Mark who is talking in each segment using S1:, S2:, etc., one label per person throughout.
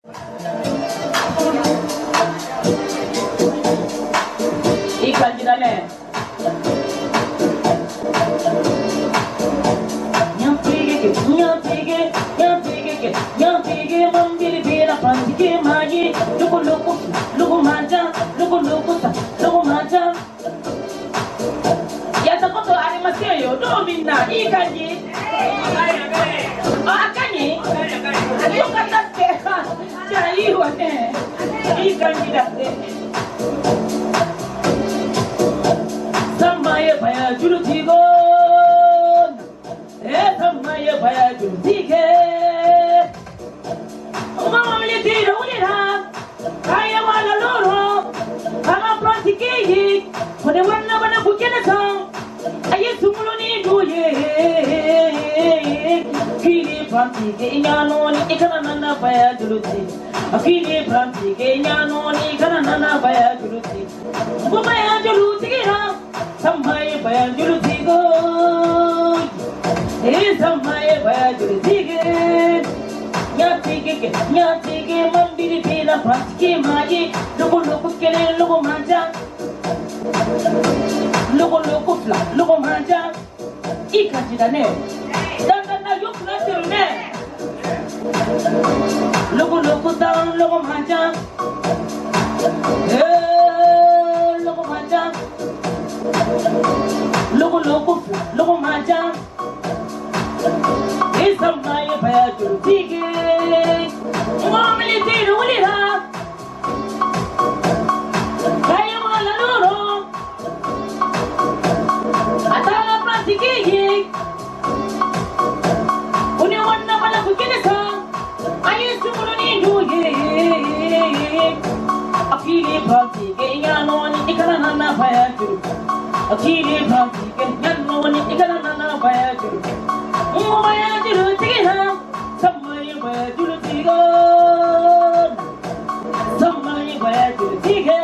S1: いい感じだね。ニャンピゲケ、ニャンピゲ、ニャンピゲケ、ニャンピゲ、マンビリビラパンティケマギ、ロコロコ、ロコマジャン、ロコロコサ、ロコマジャン。やったことありませんよ。どうみんな、いい感じ？あ、赤に？よかったって。じゃあいいわね。いい感じだって。Samaya baya julu tigon, samaya baya julu tige. Mama meliti rawira, kaya wala loro, kama prantike yi, kone wana bana bukene sang, aye sumuloni duye. Kiri prantike inyano ni ikana nana baya julu tige. Kiri prantike inyano ni ikana nana baya julu tige. Baya julu tige na. Samaya baya julu tigo, samaya baya julu tige. Nya tige mambiri pila pastike magi, logo logo kele logo manja, logo logo fla logo manja. Ikanji da ne, danga na yoku natteru ne. Logo logo down logo manja, logo manja. Logo logo logo maja, samaya baya julu tige. Mama meliti rawira, kaya wala loro, atala prantike yi, kone wana bana bukene sang, aye sumuloni duye. Akili prantike inyano ni ikana nana baya julu. Akili prantike inyano ni ikana nana baya julu. Baya julu tige na, samaya baya julu tigo, samaya baya julu tige.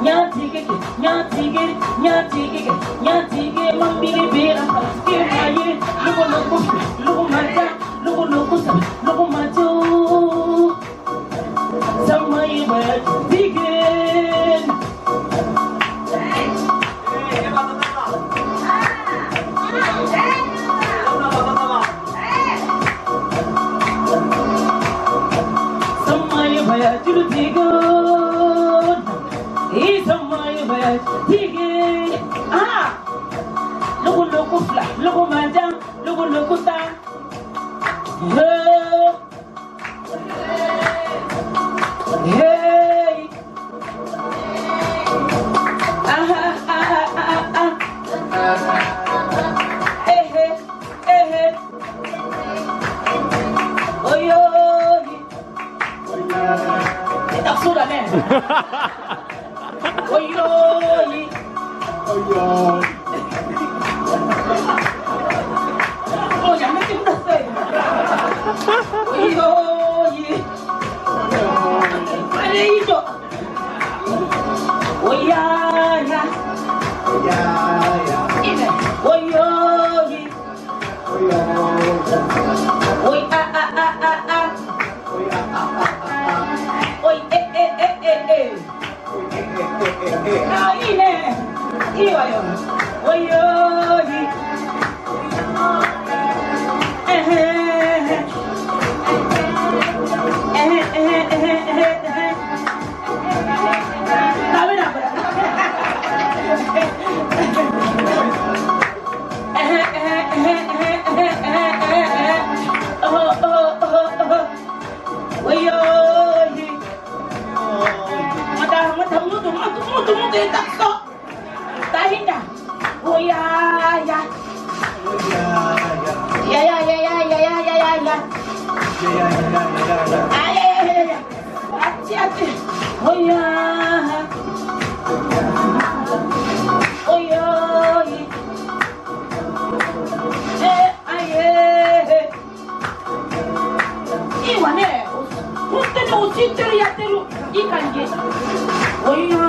S1: Nya tige, nya tige, nya tige, nya tige, mambiri bira pastike maye, logo logo, logo maja, logo logo sa, logo majo. Samaya baya julu tige. Samaya baya julu tigo, samaya baya tige. Ah, logo logo fla, logo maja, logo logo ta. Hey, aha, aha, aha, aha. Oyo, tak sudah nih. Oyo, oh jangan macam dasar. Oyo, ada hijau. Oya, ya. Ini. Oyo, oi a a a a a. Oi eh. Ah ini. Iya yo. Oyo. Sabe na. Mutu tak kok. Tahin dah. Oh ya. Ya. Hati-hati. Oh ya. Oh ya. Iwa ne. 本当に落ちてるやってる。いい感じ。おいやー。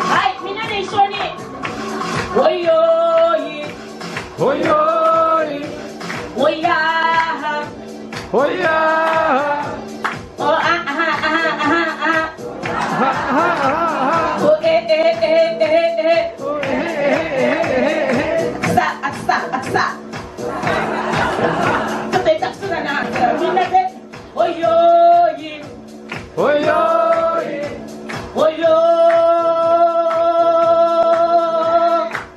S1: はい、みんなで一緒に。おいよー。
S2: ほいよーい
S1: おいや
S2: ほいや
S1: ーおあはあは
S2: はは
S1: お
S2: おえ
S1: さあさあさちょっと下手くそだなみんなでおいよーい
S2: ほいよーい
S1: おいよ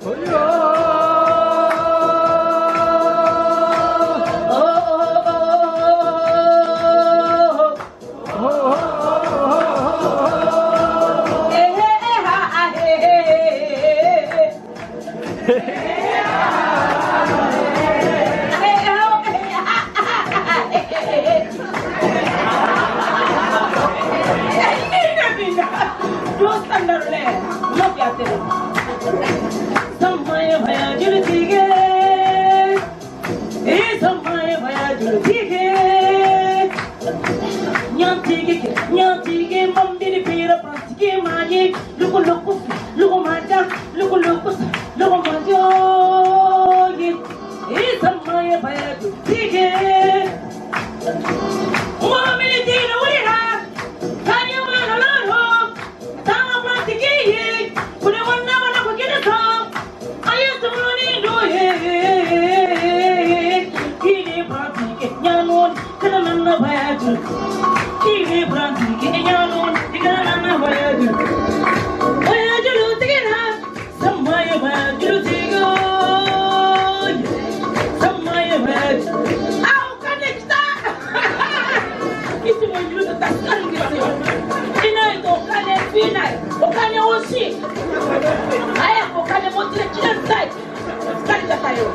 S2: ほいよ
S1: どうしたんだろうね。うまくやってる。三枚早じるちげ。三枚早じるちげ。にゃんちげけ、にゃんちげ、まんびりぴらぱちげまに。lu ko ma ja, lu ko ma jo ye. Sama ya baya ju tige. Mama ni tina wuri ha. Kani wa na la ho. Sama pa tige ye. Kuni wanna wana ko kina sa. Ayo tumuni do ye. Kini pa tige nyanon kana na baya ju. Kini pa tige nyanon kana na baya ju. Baya ju tige na. Sama ya baya ju tige. O金欲しい早くお金持ってきなさい疲れちゃったよ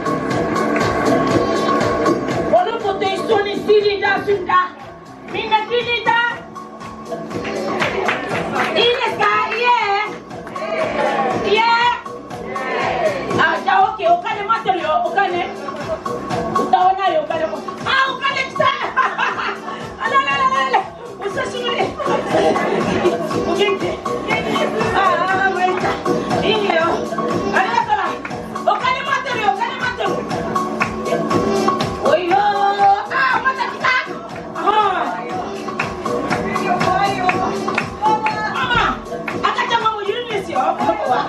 S1: この子と一緒に CD 出すんだみんな CD だいいですかイエーあ、じゃあ OK お金待ってるよお金歌わないよお金もあ、お金来たあらららららお久しぶりお元気ああ、参ったいいよありがとうお金待ってるよお金待ってるおいよあ、また来たママ赤ちゃんもいるんですよこの子は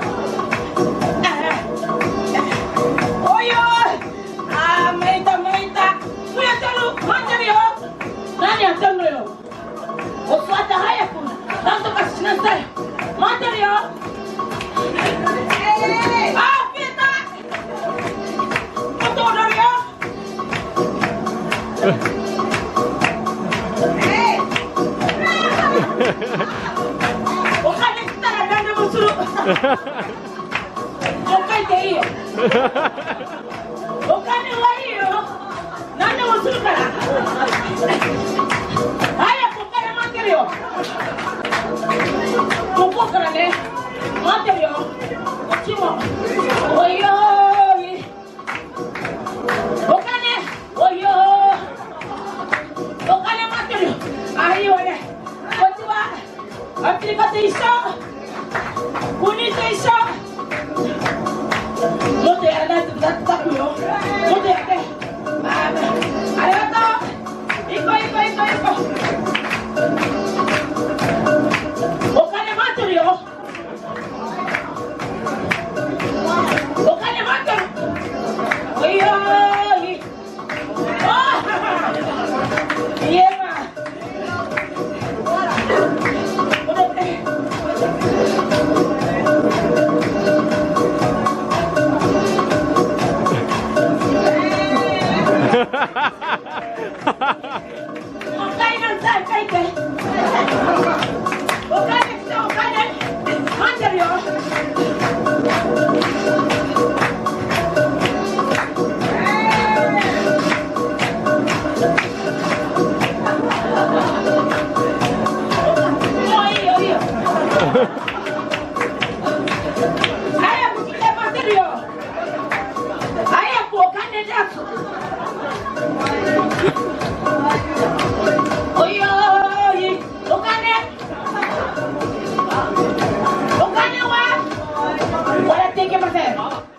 S1: おいよあー、参った参ったどうやってる待ってるよ何やってんのよお座って早くなんとかしなさい待ってるよあー、ピエタもっと踊るよお金来たら何でもするもう書いていいよお金はいいよ何でもするから早くお金待ってるよ向こうからね待ってるよこっちもおいよーいお金おいよーお金待ってるよあ、いいわねこっちはアフリカと一緒国と一緒もっとやらないとだってたくよもっとやってありがとう行こう行こう行こう行こうお金待ってるよお金待ってるおいよーいおいえま戻ってお金なんさ書いてお金来たお金待ってるよもういいよいいよ早く来て待ってるよ早くお金出すおいよーいお金は笑っていけません